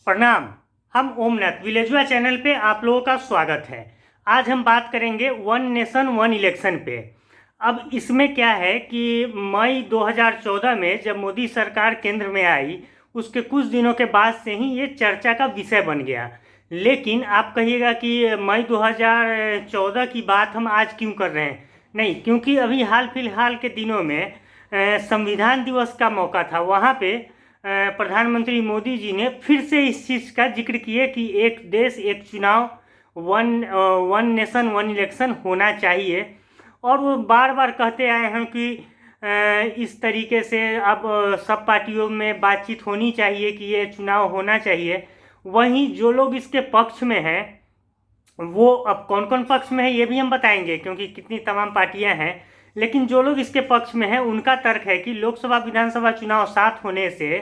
प्रणाम। हम ओमनाथ विलेजुआ चैनल पे आप लोगों का स्वागत है। आज हम बात करेंगे वन नेशन वन इलेक्शन पे। अब इसमें क्या है कि मई 2014 में जब मोदी सरकार केंद्र में आई, उसके कुछ दिनों के बाद से ही ये चर्चा का विषय बन गया। लेकिन आप कहिएगा कि मई 2014 की बात हम आज क्यों कर रहे हैं। नहीं, क्योंकि अभी हाल फिलहाल के दिनों में संविधान दिवस का मौका था। वहाँ पे प्रधानमंत्री मोदी जी ने फिर से इस चीज़ का जिक्र किए कि एक देश एक चुनाव, वन नेशन वन इलेक्शन होना चाहिए। और वो बार बार कहते आए हैं कि इस तरीके से अब सब पार्टियों में बातचीत होनी चाहिए कि ये चुनाव होना चाहिए। वहीं जो लोग इसके पक्ष में हैं, वो अब कौन कौन पक्ष में है ये भी हम बताएंगे, क्योंकि कितनी तमाम पार्टियां हैं। लेकिन जो लोग इसके पक्ष में हैं उनका तर्क है कि लोकसभा विधानसभा चुनाव साथ होने से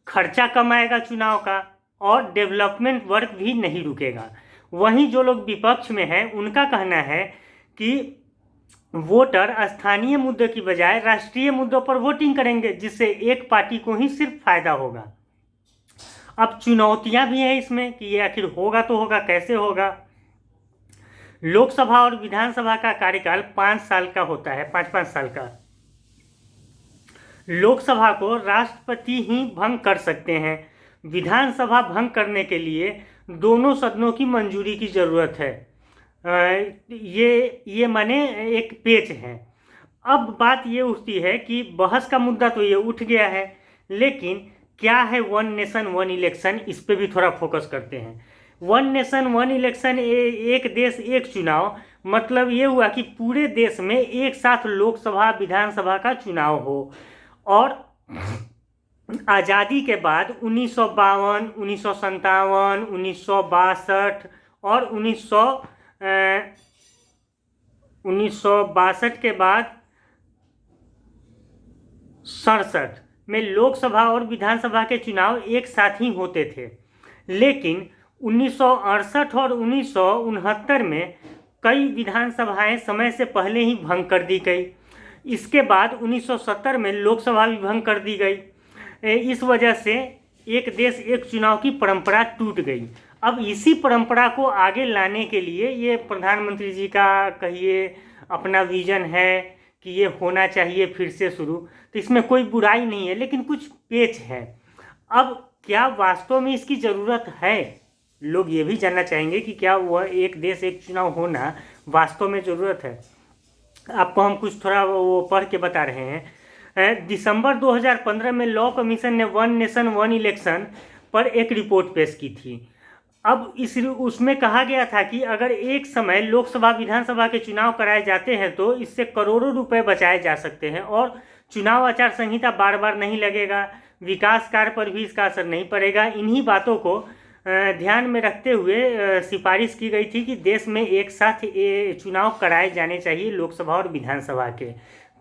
खर्चा कम आएगा चुनाव का, और डेवलपमेंट वर्क भी नहीं रुकेगा। वहीं जो लोग विपक्ष में हैं उनका कहना है कि वोटर स्थानीय मुद्दों की बजाय राष्ट्रीय मुद्दों पर वोटिंग करेंगे, जिससे एक पार्टी को ही सिर्फ फायदा होगा। अब चुनौतियां भी हैं इसमें कि ये आखिर होगा तो होगा कैसे होगा। लोकसभा और विधानसभा का कार्यकाल 5 साल का होता है, 5-5 साल का। लोकसभा को राष्ट्रपति ही भंग कर सकते हैं। विधानसभा भंग करने के लिए दोनों सदनों की मंजूरी की ज़रूरत है। ये माने एक पेच है। अब बात ये उठती है कि बहस का मुद्दा तो ये उठ गया है, लेकिन क्या है वन नेशन वन इलेक्शन, इस पे भी थोड़ा फोकस करते हैं। वन नेशन वन इलेक्शन, एक देश एक चुनाव, मतलब ये हुआ कि पूरे देश में एक साथ लोकसभा विधानसभा का चुनाव हो। और आज़ादी के बाद 1952, 1957, 1962 और 1962 के बाद 67 में लोकसभा और विधानसभा के चुनाव एक साथ ही होते थे। लेकिन 1968 और 1969 में कई विधानसभाएं समय से पहले ही भंग कर दी गई। इसके बाद 1970 में लोकसभा भी भंग कर दी गई। इस वजह से एक देश एक चुनाव की परंपरा टूट गई। अब इसी परंपरा को आगे लाने के लिए ये प्रधानमंत्री जी का कहिए अपना विजन है कि ये होना चाहिए फिर से शुरू। तो इसमें कोई बुराई नहीं है, लेकिन कुछ पेच है। अब क्या वास्तव में इसकी ज़रूरत है? लोग ये भी जानना चाहेंगे कि क्या वह एक देश एक चुनाव होना वास्तव में ज़रूरत है। आपको हम कुछ थोड़ा वो पढ़ के बता रहे हैं। दिसंबर 2015 में लॉ कमीशन ने वन नेशन वन इलेक्शन पर एक रिपोर्ट पेश की थी। अब उसमें कहा गया था कि अगर एक समय लोकसभा विधानसभा के चुनाव कराए जाते हैं तो इससे करोड़ों रुपए बचाए जा सकते हैं, और चुनाव आचार संहिता बार बार नहीं लगेगा, विकास कार्य पर भी इसका असर नहीं पड़ेगा। इन्हीं बातों को ध्यान में रखते हुए सिफारिश की गई थी कि देश में एक साथ चुनाव कराए जाने चाहिए, लोकसभा और विधानसभा के।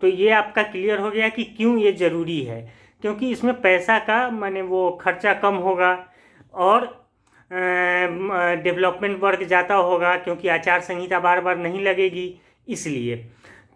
तो ये आपका क्लियर हो गया कि क्यों ये ज़रूरी है, क्योंकि इसमें पैसा का माने वो खर्चा कम होगा, और डेवलपमेंट वर्क ज़्यादा होगा, क्योंकि आचार संहिता बार बार नहीं लगेगी इसलिए।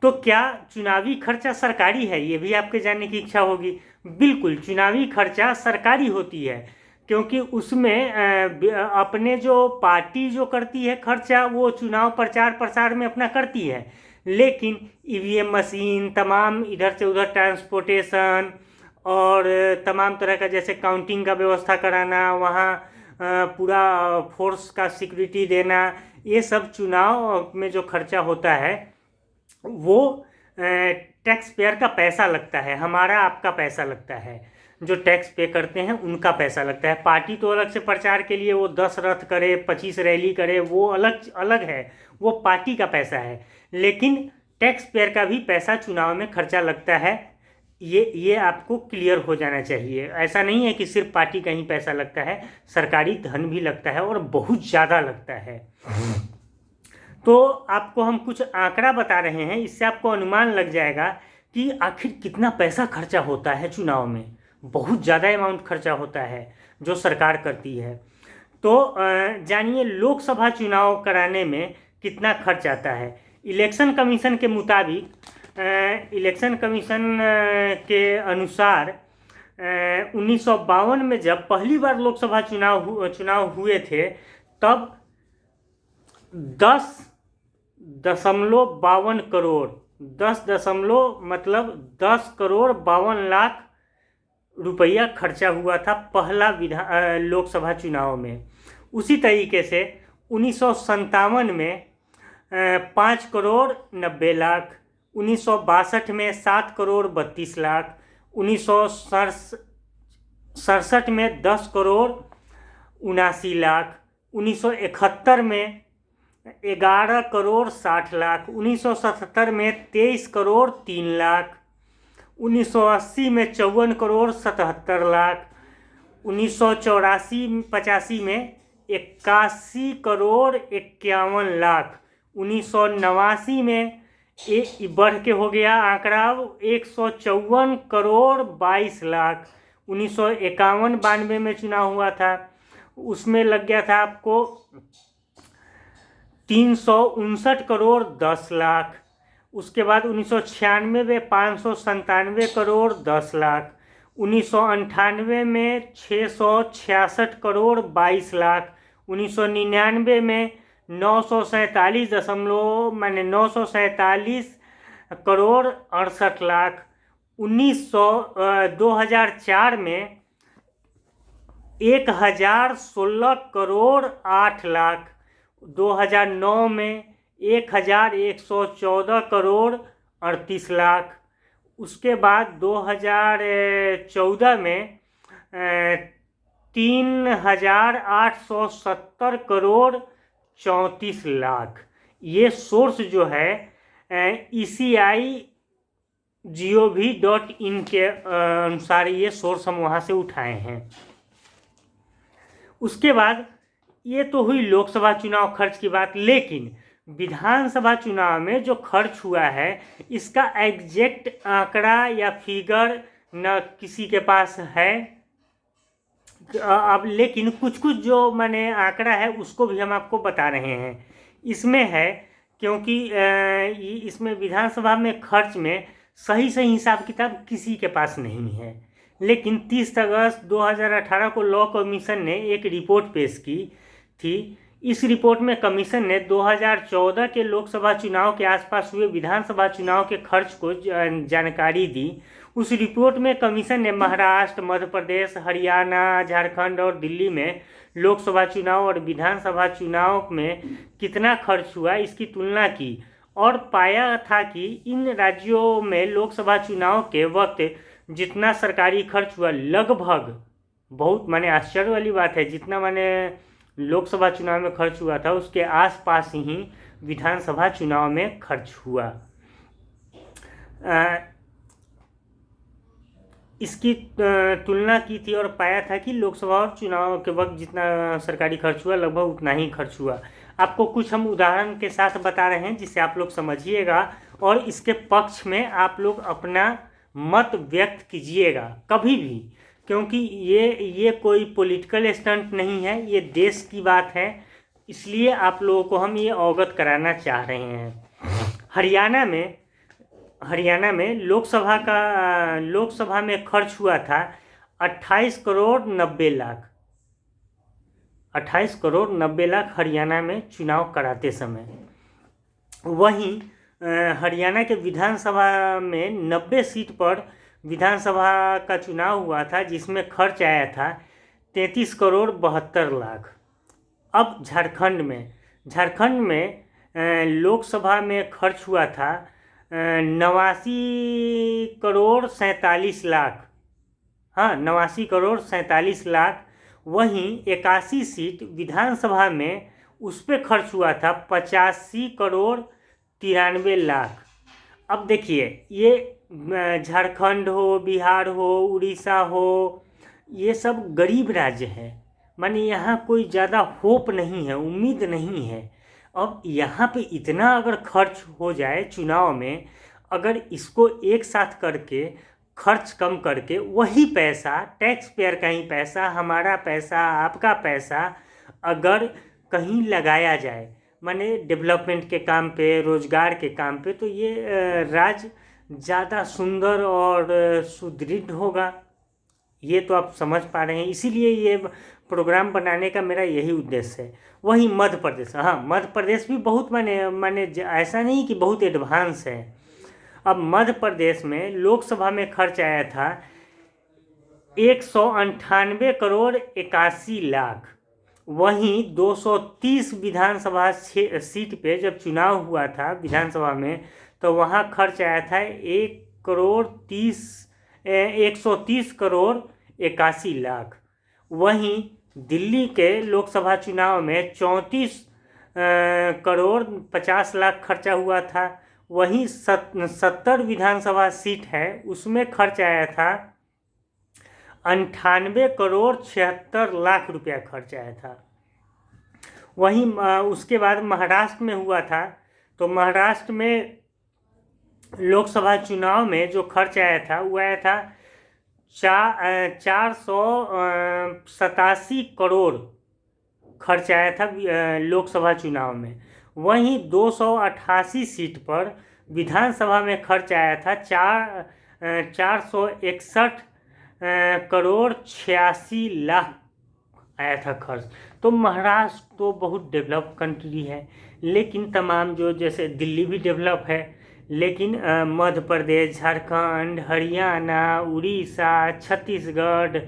तो क्या चुनावी खर्चा सरकारी है, ये भी आपके जानने की इच्छा होगी। बिल्कुल, चुनावी खर्चा सरकारी होती है, क्योंकि उसमें अपने जो पार्टी जो करती है खर्चा, वो चुनाव प्रचार प्रसार में अपना करती है। लेकिन ईवीएम मशीन, तमाम इधर से उधर ट्रांसपोर्टेशन, और तमाम तरह का जैसे काउंटिंग का व्यवस्था कराना, वहाँ पूरा फोर्स का सिक्योरिटी देना, ये सब चुनाव में जो खर्चा होता है वो टैक्स पेयर का पैसा लगता है, हमारा आपका पैसा लगता है। जो टैक्स पे करते हैं उनका पैसा लगता है। पार्टी तो अलग से प्रचार के लिए वो 10 रथ करे, 25 रैली करे, वो अलग अलग है, वो पार्टी का पैसा है। लेकिन टैक्स पेयर का भी पैसा चुनाव में खर्चा लगता है। ये आपको क्लियर हो जाना चाहिए। ऐसा नहीं है कि सिर्फ पार्टी का ही पैसा लगता है, सरकारी धन भी लगता है, और बहुत ज़्यादा लगता है। तो आपको हम कुछ आंकड़ा बता रहे हैं, इससे आपको अनुमान लग जाएगा कि आखिर कितना पैसा खर्चा होता है चुनाव में। बहुत ज़्यादा अमाउंट खर्चा होता है जो सरकार करती है। तो जानिए लोकसभा चुनाव कराने में कितना खर्च आता है। इलेक्शन कमीशन के मुताबिक, इलेक्शन कमीशन के अनुसार 1952 में जब पहली बार लोकसभा चुनाव हुए थे, तब 10.52 करोड़, 10 करोड़ 52 लाख रुपया खर्चा हुआ था पहला लोकसभा चुनाव में। उसी तरीके से 1957 में 5 करोड़ 90 लाख, 1962 में 7 करोड़ 32 लाख, 1967 में 10 करोड़ 79 लाख, 1971 में 11 करोड़ 60 लाख, 1977 में 23 करोड़ 3 लाख, 1980 में 54 करोड़ 77 लाख, 1984-85 में 81 करोड़ 51 लाख, 1989 में बढ़ के हो गया आंकड़ा 154 करोड़ 22 लाख, 1951-92 में चुनाव हुआ था, उसमें लग गया था आपको 359 करोड़ 10 लाख। उसके बाद 1996 में 597 करोड़ 10 लाख, 1998 में 666 करोड़ 22 लाख, 1999 में 947 करोड़ 68 लाख, 2004 में 1016 करोड़ 8 लाख, 2009 में 1114 करोड़ 38 लाख, उसके बाद 2014 में 3870 करोड़ 34 लाख। ये सोर्स जो है ECI-gov.in के अनुसार ये सोर्स हम वहाँ से उठाए हैं। उसके बाद ये तो हुई लोकसभा चुनाव खर्च की बात, लेकिन विधानसभा चुनाव में जो खर्च हुआ है इसका एग्जैक्ट आंकड़ा या फिगर न किसी के पास है। अब लेकिन कुछ जो मैंने आंकड़ा है उसको भी हम आपको बता रहे हैं। इसमें है क्योंकि इसमें विधानसभा में खर्च में सही हिसाब किताब किसी के पास नहीं है, लेकिन 30 अगस्त 2018 को लॉ कमीशन ने एक रिपोर्ट पेश की थी। इस रिपोर्ट में कमीशन ने 2014 के लोकसभा चुनाव के आसपास हुए विधानसभा चुनाव के खर्च को जानकारी दी। उस रिपोर्ट में कमीशन ने महाराष्ट्र, मध्य प्रदेश, हरियाणा, झारखंड और दिल्ली में लोकसभा चुनाव और विधानसभा चुनाव में कितना खर्च हुआ इसकी तुलना की और पाया था कि इन राज्यों में लोकसभा चुनाव के वक्त जितना सरकारी खर्च हुआ लगभग, बहुत माने आश्चर्य वाली बात है, जितना माने लोकसभा चुनाव में खर्च हुआ था उसके आसपास ही विधानसभा चुनाव में खर्च हुआ। इसकी तुलना की थी और पाया था कि लोकसभा और चुनाव के वक्त जितना सरकारी खर्च हुआ लगभग उतना ही खर्च हुआ। आपको कुछ हम उदाहरण के साथ बता रहे हैं जिससे आप लोग समझिएगा और इसके पक्ष में आप लोग अपना मत व्यक्त कीजिएगा कभी भी, क्योंकि ये कोई पॉलिटिकल स्टंट नहीं है, ये देश की बात है, इसलिए आप लोगों को हम ये अवगत कराना चाह रहे हैं। हरियाणा में लोकसभा में खर्च हुआ था 28 करोड़ 90 लाख, 28 करोड़ 90 लाख हरियाणा में चुनाव कराते समय। वहीं हरियाणा के विधानसभा में 90 सीट पर विधानसभा का चुनाव हुआ था जिसमें खर्च आया था 33 करोड़ 72 लाख। अब झारखंड में लोकसभा में खर्च हुआ था 89 करोड़ 47 लाख, हाँ 89 करोड़ 47 लाख। वहीं 81 सीट विधानसभा में उस पर खर्च हुआ था 85 करोड़ 93 लाख। अब देखिए ये झारखंड हो, बिहार हो, उड़ीसा हो, ये सब गरीब राज्य है, माने यहाँ कोई ज़्यादा होप नहीं है, उम्मीद नहीं है। अब यहाँ पे इतना अगर खर्च हो जाए चुनाव में, अगर इसको एक साथ करके खर्च कम करके वही पैसा, टैक्स पेयर का ही पैसा, हमारा पैसा, आपका पैसा अगर कहीं लगाया जाए, माने डेवलपमेंट के काम पे, रोजगार के काम पे, तो ये राज्य ज़्यादा सुंदर और सुदृढ़ होगा। ये तो आप समझ पा रहे हैं, इसीलिए ये प्रोग्राम बनाने का मेरा यही उद्देश्य है। वहीं मध्य प्रदेश, हाँ मध्य प्रदेश भी बहुत ऐसा नहीं कि बहुत एडवांस है। अब मध्य प्रदेश में लोकसभा में खर्च आया था 198 करोड़ 81 लाख। वहीं 230 विधानसभा सीट पे जब चुनाव हुआ था विधानसभा में, तो वहाँ खर्च आया था 130 करोड़ 81 लाख। वहीं दिल्ली के लोकसभा चुनाव में 34 करोड़ 50 लाख खर्चा हुआ था। वहीं 70 विधानसभा सीट है, उसमें खर्च आया था 98 करोड़ 76 लाख रुपया खर्च आया था। वहीं उसके बाद महाराष्ट्र में हुआ था, तो महाराष्ट्र में लोकसभा चुनाव में जो खर्च आया था वो आया था 487 करोड़ खर्च आया था लोकसभा चुनाव में। वहीं 288 सीट पर विधानसभा में खर्च आया था 461 करोड़ 86 लाख आया था खर्च। तो महाराष्ट्र तो बहुत डेवलप कंट्री है, लेकिन तमाम जो जैसे दिल्ली भी डेवलप है, लेकिन मध्य प्रदेश, झारखंड, हरियाणा, उड़ीसा, छत्तीसगढ़,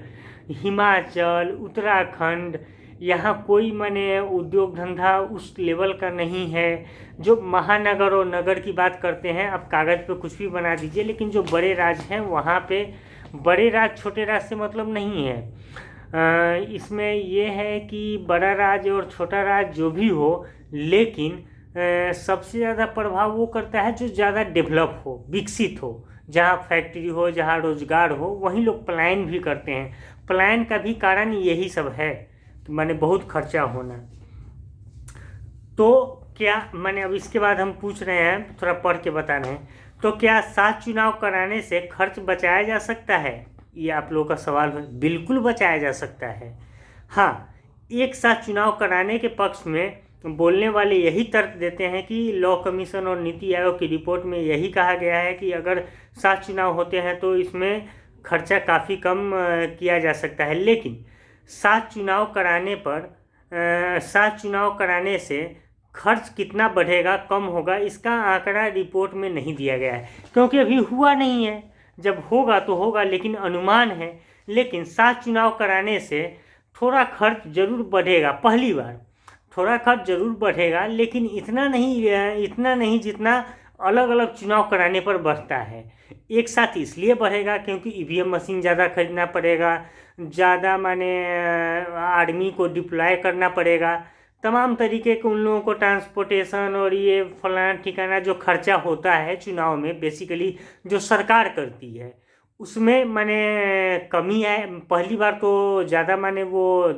हिमाचल, उत्तराखंड, यहाँ कोई उद्योग धंधा उस लेवल का नहीं है। जो महानगर और नगर की बात करते हैं, आप कागज़ पे कुछ भी बना दीजिए, लेकिन जो बड़े राज्य हैं वहाँ पे बड़े राज्य छोटे राज्य से मतलब नहीं है। इसमें ये है कि बड़ा राज्य और छोटा राज्य जो भी हो, लेकिन सबसे ज़्यादा प्रभाव वो करता है जो ज़्यादा डेवलप हो, विकसित हो, जहाँ फैक्ट्री हो, जहाँ रोजगार हो, वहीं लोग पलायन भी करते हैं। पलायन का भी कारण यही सब है, बहुत खर्चा होना। तो क्या अब इसके बाद हम पूछ रहे हैं, थोड़ा पढ़ के बता रहे हैं, तो क्या 7 चुनाव कराने से खर्च बचाया जा सकता है? ये आप लोगों का सवाल है। बिल्कुल बचाया जा सकता है। हाँ, एक साथ चुनाव कराने के पक्ष में बोलने वाले यही तर्क देते हैं कि लॉ कमीशन और नीति आयोग की रिपोर्ट में यही कहा गया है कि अगर 7 चुनाव होते हैं तो इसमें खर्चा काफ़ी कम किया जा सकता है। लेकिन 7 चुनाव कराने से खर्च कितना बढ़ेगा, कम होगा, इसका आंकड़ा रिपोर्ट में नहीं दिया गया है, क्योंकि अभी हुआ नहीं है। जब होगा तो होगा, लेकिन अनुमान है। लेकिन 7 चुनाव कराने से थोड़ा खर्च जरूर बढ़ेगा, पहली बार थोड़ा खर्च जरूर बढ़ेगा, लेकिन इतना नहीं जितना अलग अलग चुनाव कराने पर बढ़ता है। एक साथ इसलिए बढ़ेगा क्योंकि ईवीएम मशीन ज़्यादा खरीदना पड़ेगा, ज़्यादा आर्मी को डिप्लॉय करना पड़ेगा, तमाम तरीके के उन लोगों को ट्रांसपोर्टेशन और ये फलाना ठिकाना जो खर्चा होता है चुनाव में, बेसिकली जो सरकार करती है, उसमें कमी है। पहली बार तो ज़्यादा वो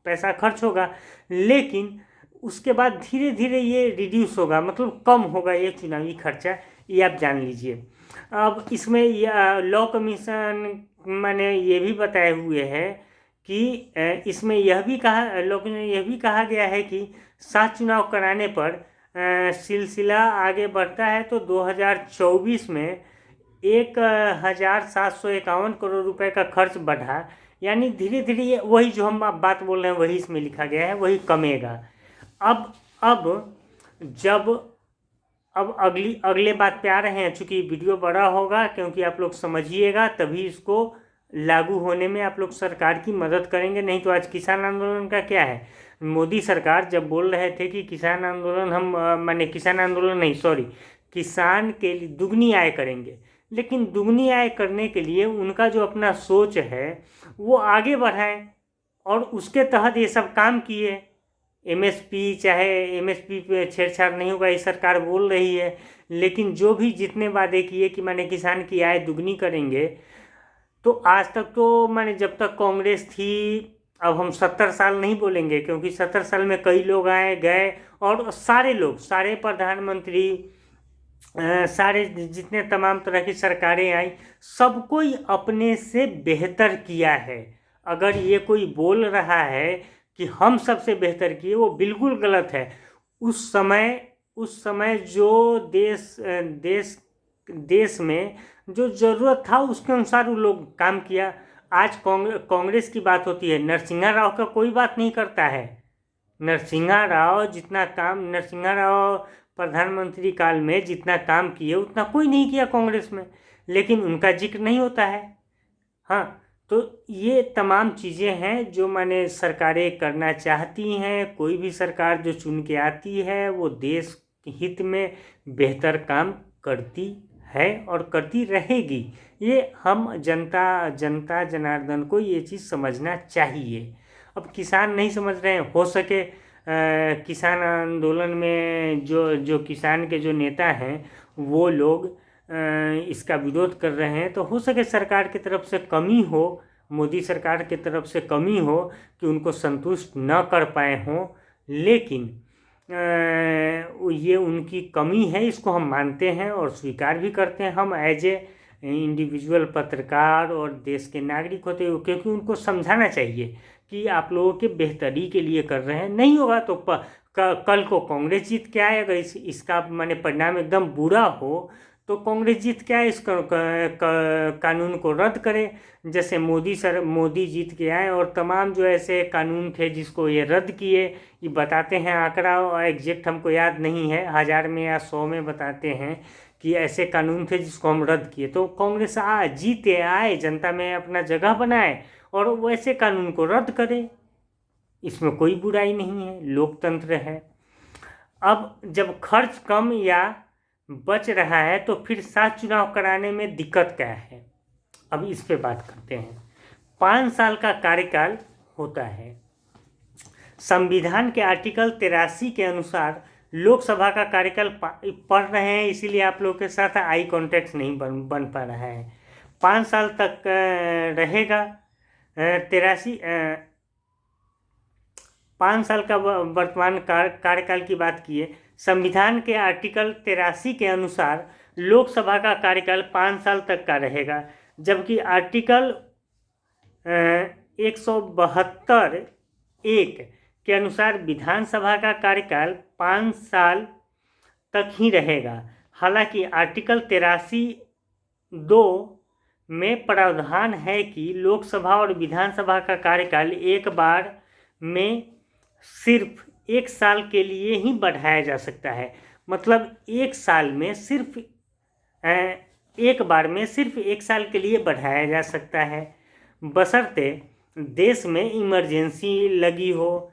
पैसा खर्च होगा, लेकिन उसके बाद धीरे धीरे ये रिड्यूस होगा, मतलब कम होगा ये चुनावी खर्चा, ये आप जान लीजिए। अब इसमें लॉ कमीशन ये भी बताए हुए है कि इसमें यह भी कहा गया है कि 7 चुनाव कराने पर सिलसिला आगे बढ़ता है तो 2024 में 1751 करोड़ रुपए का खर्च बढ़ा। यानी धीरे धीरे ये वही जो हम बात बोल रहे हैं वही इसमें लिखा गया है, वही कमेगा। अब अगले बात पे आ रहे हैं। चूँकि वीडियो बड़ा होगा, क्योंकि आप लोग समझिएगा तभी इसको लागू होने में आप लोग सरकार की मदद करेंगे। नहीं तो आज किसान आंदोलन का क्या है, मोदी सरकार जब बोल रहे थे कि किसान आंदोलन किसान के लिए दुगनी आय करेंगे, लेकिन दुगनी आय करने के लिए उनका जो अपना सोच है वो आगे बढ़ाएं, और उसके तहत ये सब काम किए। एमएसपी पे छेड़छाड़ नहीं होगा, ये सरकार बोल रही है, लेकिन जो भी जितने वादे किए कि किसान की आय दुगनी करेंगे, तो आज तक तो जब तक कांग्रेस थी, अब हम 70 साल नहीं बोलेंगे, क्योंकि 70 साल में कई लोग आए गए, और सारे प्रधानमंत्री, सारे जितने तमाम तरह की सरकारें आई, सब कोई अपने से बेहतर किया है। अगर ये कोई बोल रहा है कि हम सबसे बेहतर किए, वो बिल्कुल गलत है। उस समय जो देश में जो ज़रूरत था उसके अनुसार वो लोग काम किया। आज कांग्रेस की बात होती है, नरसिम्हा राव का कोई बात नहीं करता है। नरसिम्हा राव जितना काम, नरसिम्हा राव प्रधानमंत्री काल में जितना काम किए उतना कोई नहीं किया कांग्रेस में, लेकिन उनका जिक्र नहीं होता है। हाँ, तो ये तमाम चीज़ें हैं जो माने सरकारें करना चाहती हैं। कोई भी सरकार जो चुन के आती है वो देश हित में बेहतर काम करती है और करती रहेगी। ये हम जनता जनार्दन को ये चीज़ समझना चाहिए। अब किसान नहीं समझ रहे हैं, हो सके किसान आंदोलन में जो किसान के जो नेता हैं वो लोग इसका विरोध कर रहे हैं, तो हो सके सरकार की तरफ से कमी हो, मोदी सरकार की तरफ से कमी हो कि उनको संतुष्ट न कर पाए हों, लेकिन ये उनकी कमी है, इसको हम मानते हैं और स्वीकार भी करते हैं हम एज ए इंडिविजुअल पत्रकार और देश के नागरिक होते हुए, क्योंकि उनको समझाना चाहिए कि आप लोगों के बेहतरी के लिए कर रहे हैं। नहीं होगा तो कल को कांग्रेस जीत के आए, अगर इसका माने परिणाम एकदम बुरा हो तो कांग्रेस जीत के आए, इस कानून को रद्द करे। जैसे मोदी जीत के आए और तमाम जो ऐसे कानून थे जिसको ये रद्द किए, ये बताते हैं आंकड़ा एग्जैक्ट हमको याद नहीं है, 1000 में या 100 में बताते हैं कि ऐसे कानून थे जिसको हम रद्द किए। तो कांग्रेस जीते आए, जनता में अपना जगह बनाए और वैसे कानून को रद्द करे, इसमें कोई बुराई नहीं है, लोकतंत्र है। अब जब खर्च कम या बच रहा है तो फिर साथ चुनाव कराने में दिक्कत क्या है, अब इस पे बात करते हैं। 5 साल का कार्यकाल होता है। संविधान के आर्टिकल 83 के अनुसार लोकसभा का कार्यकाल पढ़ रहे हैं, इसीलिए आप लोगों के साथ आई कॉन्टेक्ट नहीं बन पा रहा है। 5 साल तक रहेगा। 5 साल का वर्तमान कार्यकाल की बात किए। संविधान के आर्टिकल 83 के अनुसार लोकसभा का कार्यकाल 5 साल तक का रहेगा, जबकि आर्टिकल 172(1) के अनुसार विधानसभा का कार्यकाल 5 साल तक ही रहेगा। हालांकि आर्टिकल 83(2) में प्रावधान है कि लोकसभा और विधानसभा का कार्यकाल एक बार में सिर्फ 1 साल के लिए ही बढ़ाया जा सकता है। मतलब एक साल में सिर्फ एक बार में सिर्फ 1 साल के लिए बढ़ाया जा सकता है, बशर्ते देश में इमरजेंसी लगी हो।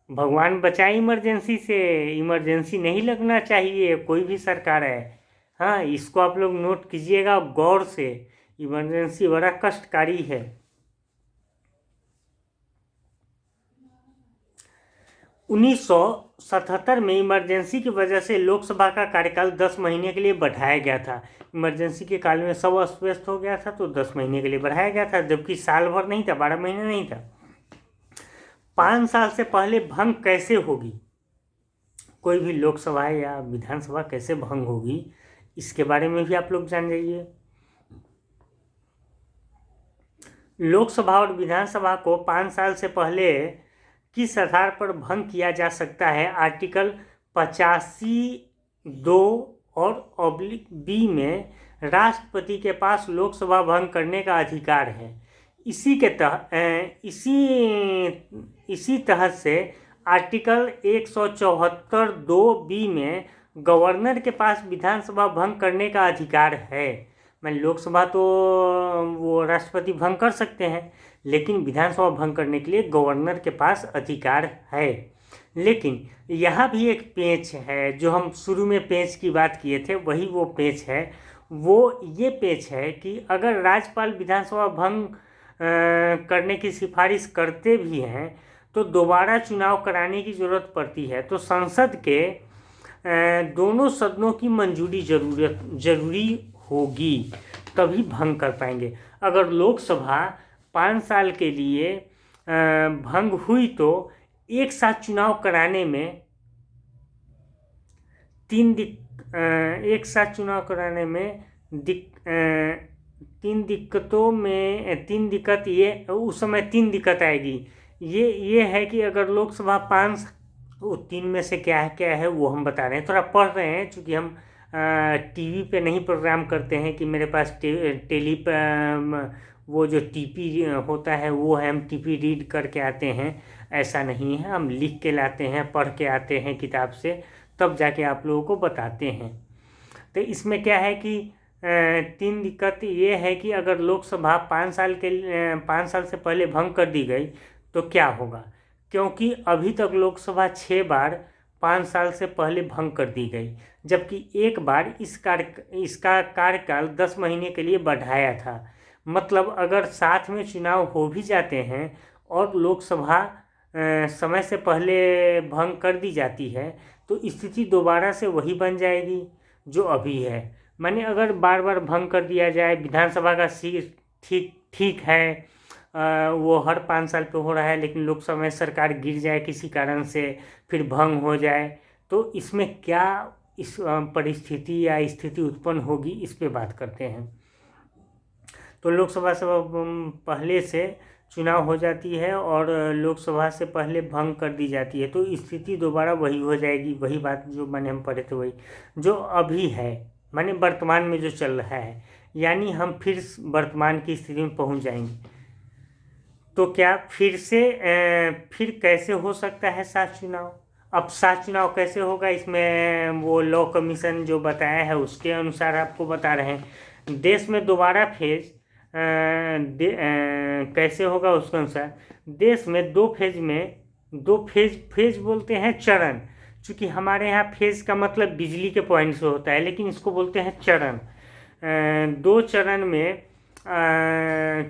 भगवान बचाए इमरजेंसी से, इमरजेंसी नहीं लगना चाहिए कोई भी सरकार है। हाँ, इसको आप लोग नोट कीजिएगा गौर से, इमरजेंसी बड़ा कष्टकारी है। 1977 में इमरजेंसी की वजह से लोकसभा का कार्यकाल 10 महीने के लिए बढ़ाया गया था। इमरजेंसी के काल में सब अस्त व्यस्त हो गया था तो 10 महीने के लिए बढ़ाया गया था, जबकि साल भर नहीं था, 12 महीने नहीं था। 5 साल से पहले भंग कैसे होगी, कोई भी लोकसभा या विधानसभा कैसे भंग होगी, इसके बारे में भी आप लोग जान जाइए। लोकसभा और विधानसभा को 5 साल से पहले किस आधार पर भंग किया जा सकता है, आर्टिकल 85(2) और (b) में राष्ट्रपति के पास लोकसभा भंग करने का अधिकार है। इसी तहत से आर्टिकल 174(2)(b) में गवर्नर के पास विधानसभा भंग करने का अधिकार है। मैं लोकसभा तो वो राष्ट्रपति भंग कर सकते हैं, लेकिन विधानसभा भंग करने के लिए गवर्नर के पास अधिकार है। लेकिन यहाँ भी एक पेच है, जो हम शुरू में पेच की बात किए थे वही वो पेच है। वो ये पेच है कि अगर राज्यपाल विधानसभा भंग करने की सिफारिश करते भी हैं तो दोबारा चुनाव कराने की ज़रूरत पड़ती है, तो संसद के दोनों सदनों की मंजूरी जरूरी होगी, तभी भंग कर पाएंगे। अगर लोकसभा 5 साल के लिए भंग हुई तो एक साथ चुनाव कराने में तीन दिक्कत ये उस समय 3 दिक्कत आएगी। ये है कि अगर लोकसभा 3 में से क्या है वो हम बता रहे हैं, थोड़ा पढ़ रहे हैं, चूँकि हम टीवी पे नहीं प्रोग्राम करते हैं कि मेरे पास टेली वो जो टीपी होता है वो है, हम टीपी रीड करके आते हैं, ऐसा नहीं है। हम लिख के लाते हैं, पढ़ के आते हैं किताब से, तब जाके आप लोगों को बताते हैं। तो इसमें क्या है कि 3 दिक्कत ये है कि अगर लोकसभा 5 साल से पहले भंग कर दी गई तो क्या होगा, क्योंकि अभी तक लोकसभा 6 बार 5 साल से पहले भंग कर दी गई, जबकि एक बार इसका कार्यकाल 10 महीने के लिए बढ़ाया था। मतलब अगर साथ में चुनाव हो भी जाते हैं और लोकसभा समय से पहले भंग कर दी जाती है तो स्थिति दोबारा से वही बन जाएगी जो अभी है। माने अगर बार बार भंग कर दिया जाए, विधानसभा का सीट ठीक ठीक है, वो हर 5 साल पे हो रहा है, लेकिन लोकसभा में सरकार गिर जाए किसी कारण से, फिर भंग हो जाए, तो इसमें क्या इस परिस्थिति या स्थिति उत्पन्न होगी, इस पे बात करते हैं। तो लोकसभा से पहले से चुनाव हो जाती है और लोकसभा से पहले भंग कर दी जाती है तो स्थिति दोबारा वही हो जाएगी। वही बात जो मैंने हम पढ़े थे वही जो अभी है, माने वर्तमान में जो चल रहा है, यानी हम फिर वर्तमान की स्थिति में पहुंच जाएंगे। तो क्या फिर कैसे हो सकता है साथ चुनाव? अब साथ चुनाव कैसे होगा, इसमें वो लॉ कमीशन जो बताया है उसके अनुसार आपको बता रहे हैं। देश में दोबारा फेज कैसे होगा उसके अनुसार देश में दो फेज बोलते हैं चरण, चूँकि हमारे यहाँ फेज का मतलब बिजली के पॉइंट से होता है, लेकिन इसको बोलते हैं चरण। 2 चरण में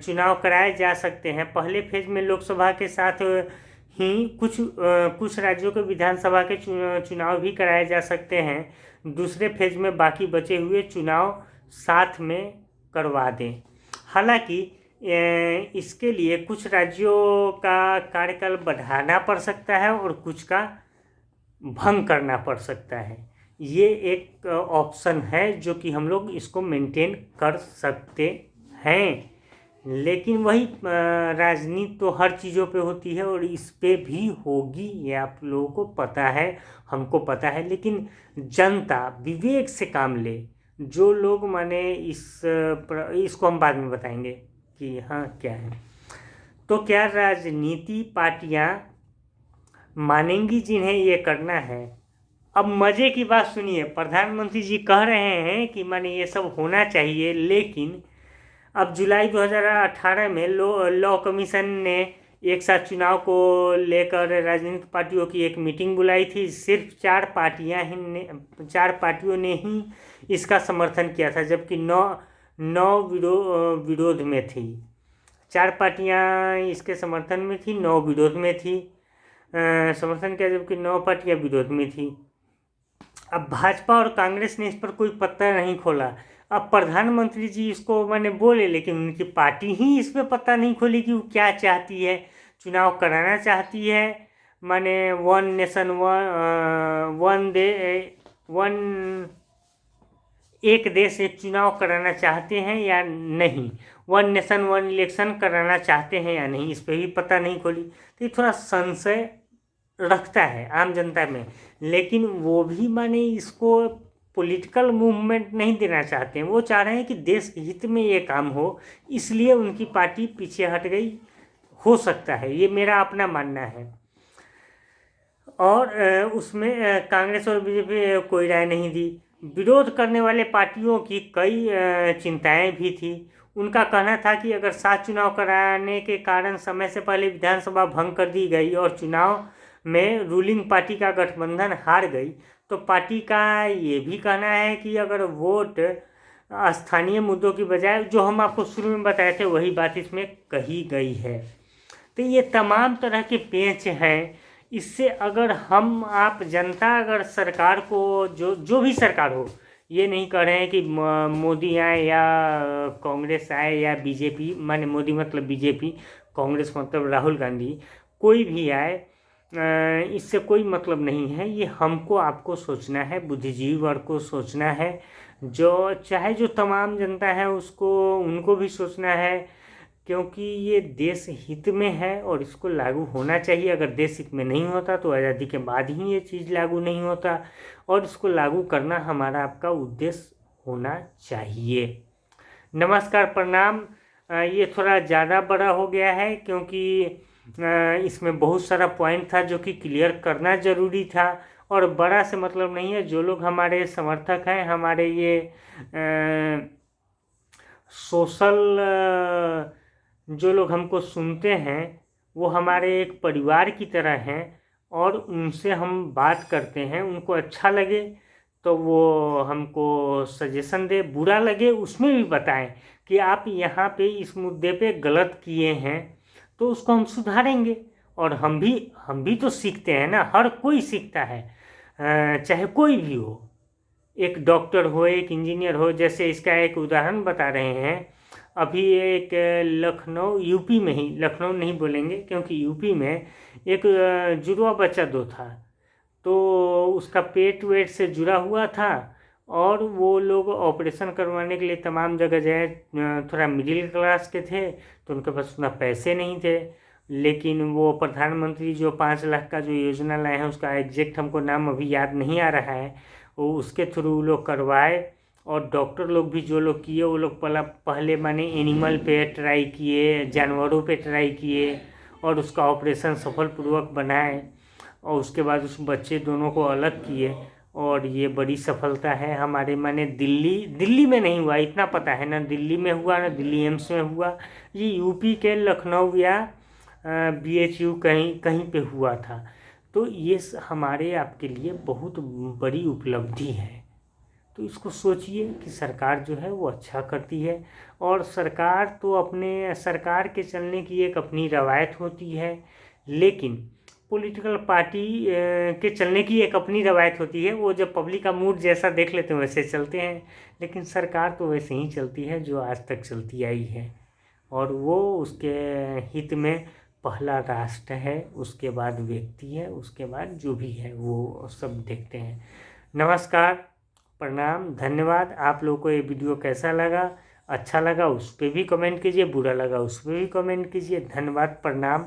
चुनाव कराए जा सकते हैं। पहले फेज में लोकसभा के साथ ही कुछ राज्यों के विधानसभा के चुनाव भी कराए जा सकते हैं। दूसरे फेज में बाकी बचे हुए चुनाव साथ में करवा दें। हालांकि इसके लिए कुछ राज्यों का कार्यकाल बढ़ाना पड़ सकता है और कुछ का भंग करना पड़ सकता है। ये एक ऑप्शन है जो कि हम लोग इसको मेंटेन कर सकते हैं। लेकिन वही राजनीति तो हर चीज़ों पे होती है और इस पे भी होगी, ये आप लोगों को पता है, हमको पता है। लेकिन जनता विवेक से काम ले। जो लोग माने इसको हम बाद में बताएंगे कि हाँ क्या है। तो क्या राजनीति पार्टियां मानेंगी जिन्हें ये करना है? अब मज़े की बात सुनिए, प्रधानमंत्री जी कह रहे हैं कि माने ये सब होना चाहिए, लेकिन अब जुलाई 2018 में लॉ कमीशन ने एक साथ चुनाव को लेकर राजनीतिक पार्टियों की एक मीटिंग बुलाई थी। सिर्फ 4 पार्टियों ने ही इसका समर्थन किया था, जबकि 9 विरोध में थी। 4 पार्टियां इसके समर्थन में थी, 9 विरोध में थी। समर्थन किया, जबकि 9 पार्टियां विरोध में थी। अब भाजपा और कांग्रेस ने इस पर कोई पत्ता नहीं खोला। अब प्रधानमंत्री जी इसको मैंने बोले, लेकिन उनकी पार्टी ही इस पर पत्ता नहीं खोली कि वो क्या चाहती है। चुनाव कराना चाहती है, माने वन नेशन एक देश एक चुनाव कराना चाहते हैं या नहीं, 1 नेशन 1 इलेक्शन कराना चाहते हैं या नहीं, इस पर भी पता नहीं खोली। तो ये थोड़ा संशय रखता है आम जनता में। लेकिन वो भी माने इसको पॉलिटिकल मूवमेंट नहीं देना चाहते हैं। वो चाह रहे हैं कि देश के हित में ये काम हो, इसलिए उनकी पार्टी पीछे हट गई, हो सकता है, ये मेरा अपना मानना है। और उसमें कांग्रेस और बीजेपी कोई राय नहीं दी। विरोध करने वाले पार्टियों की कई चिंताएं भी थी। उनका कहना था कि अगर साथ चुनाव कराने के कारण समय से पहले विधानसभा भंग कर दी गई और चुनाव में रूलिंग पार्टी का गठबंधन हार गई, तो पार्टी का ये भी कहना है कि अगर वोट स्थानीय मुद्दों की बजाय, जो हम आपको शुरू में बताए थे वही बात इसमें कही गई है। तो ये तमाम तरह के पेच हैं। इससे अगर हम आप जनता अगर सरकार को जो भी सरकार हो, ये नहीं कह रहे हैं कि मोदी आए या कांग्रेस आए या बीजेपी, माने मोदी मतलब बीजेपी, कांग्रेस मतलब राहुल गांधी, कोई भी आए, इससे कोई मतलब नहीं है। ये हमको आपको सोचना है, बुद्धिजीवी वर्ग को सोचना है, जो चाहे जो तमाम जनता है उसको, उनको भी सोचना है, क्योंकि ये देश हित में है और इसको लागू होना चाहिए। अगर देश हित में नहीं होता तो आज़ादी के बाद ही ये चीज़ लागू नहीं होता, और इसको लागू करना हमारा आपका उद्देश्य होना चाहिए। नमस्कार, प्रणाम। ये थोड़ा ज़्यादा बड़ा हो गया है, क्योंकि इसमें बहुत सारा पॉइंट था जो कि क्लियर करना ज़रूरी था। और बड़ा से मतलब नहीं है, जो लोग हमारे समर्थक हैं, हमारे ये सोशल जो लोग हमको सुनते हैं, वो हमारे एक परिवार की तरह हैं, और उनसे हम बात करते हैं। उनको अच्छा लगे तो वो हमको सजेशन दे, बुरा लगे उसमें भी बताएं कि आप यहाँ पे इस मुद्दे पे गलत किए हैं, तो उसको हम सुधारेंगे। और हम भी तो सीखते हैं ना, हर कोई सीखता है, चाहे कोई भी हो, एक डॉक्टर हो, एक इंजीनियर हो। जैसे इसका एक उदाहरण बता रहे हैं, अभी एक लखनऊ, यूपी में ही, लखनऊ नहीं बोलेंगे क्योंकि यूपी में एक जुड़वा बच्चा दो था, तो उसका पेट वेट से जुड़ा हुआ था, और वो लोग ऑपरेशन करवाने के लिए तमाम जगह गए। थोड़ा मिडिल क्लास के थे, तो उनके पास उतना पैसे नहीं थे। लेकिन वो प्रधानमंत्री जो 5 लाख का जो योजना लाए हैं, उसका एग्जैक्ट हमको नाम अभी याद नहीं आ रहा है, वो उसके थ्रू लोग करवाए। और डॉक्टर लोग भी जो लोग किए, वो लोग पहले माने एनिमल पे ट्राई किए, जानवरों पे ट्राई किए, और उसका ऑपरेशन सफलपूर्वक बनाए, और उसके बाद उस बच्चे दोनों को अलग किए। और ये बड़ी सफलता है हमारे, माने दिल्ली में नहीं हुआ, इतना पता है ना, दिल्ली में हुआ ना दिल्ली एम्स में हुआ, ये यूपी के लखनऊ या BHU कहीं कहीं पे हुआ था। तो ये हमारे आपके लिए बहुत बड़ी उपलब्धि है। तो इसको सोचिए कि सरकार जो है वो अच्छा करती है, और सरकार तो अपने सरकार के चलने की एक अपनी रवायत होती है, लेकिन पॉलिटिकल पार्टी के चलने की एक अपनी रवायत होती है। वो जब पब्लिक का मूड जैसा देख लेते हैं वैसे चलते हैं, लेकिन सरकार तो वैसे ही चलती है जो आज तक चलती आई है, और वो उसके हित में पहला राष्ट्र है, उसके बाद व्यक्ति है, उसके बाद जो भी है वो सब देखते हैं। नमस्कार, प्रणाम, धन्यवाद। आप लोगों को ये वीडियो कैसा लगा? अच्छा लगा उस पर भी कमेंट कीजिए, बुरा लगा उस पर भी कमेंट कीजिए। धन्यवाद, प्रणाम।